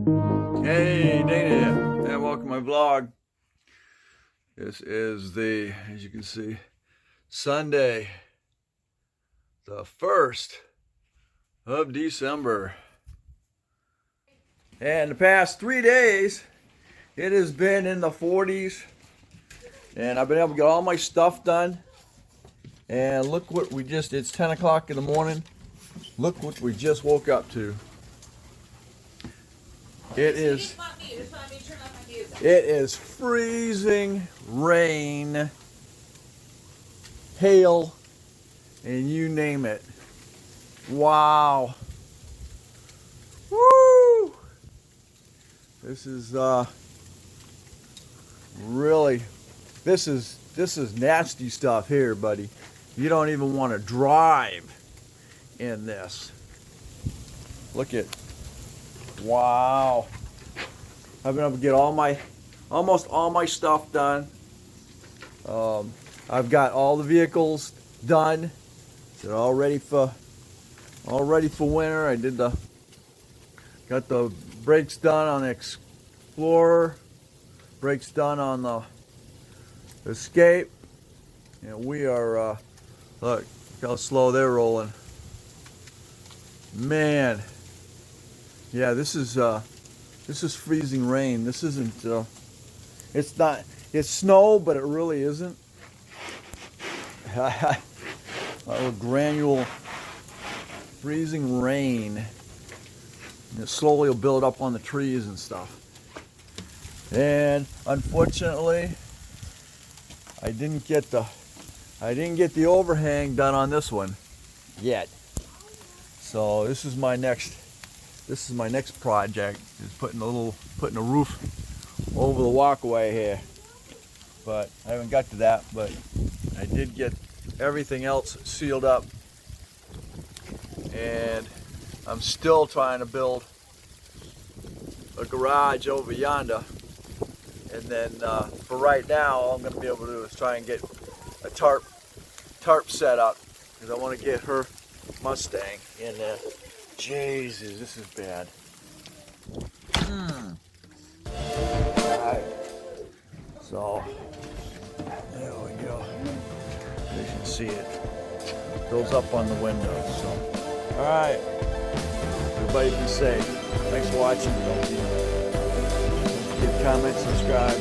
Hey, Dana, and welcome to my vlog. This is as you can see, Sunday, the 1st of December. And the past 3 days, it has been in the 40s, and I've been able to get all my stuff done. And look what it's 10 o'clock in the morning. Look what we just woke up to. It is freezing rain, hail, and you name it. Wow. Woo! This is really, this is nasty stuff here, buddy. You don't even want to drive in this. Look at, wow. I've been able to get almost all my stuff done. I've got all the vehicles done. They're all ready for winter. I got the brakes done on the Explorer, brakes done on the Escape, and we are look how slow they're rolling. Man, yeah, this is freezing rain. This isn't, it's snow, but it really isn't. A little granule freezing rain. And it slowly will build up on the trees and stuff. And unfortunately, I didn't get the overhang done on this one yet. So this is my next project, is putting a roof over the walkway here. But I haven't got to that, but I did get everything else sealed up. And I'm still trying to build a garage over yonder. And then for right now, all I'm going to be able to do is try and get a tarp set up, because I want to get her Mustang in there. Jesus, this is bad. Alright, so there we go. You can see it. Goes up on the window. So, alright. Everybody be safe. Thanks for watching. Don't forget to comment, subscribe.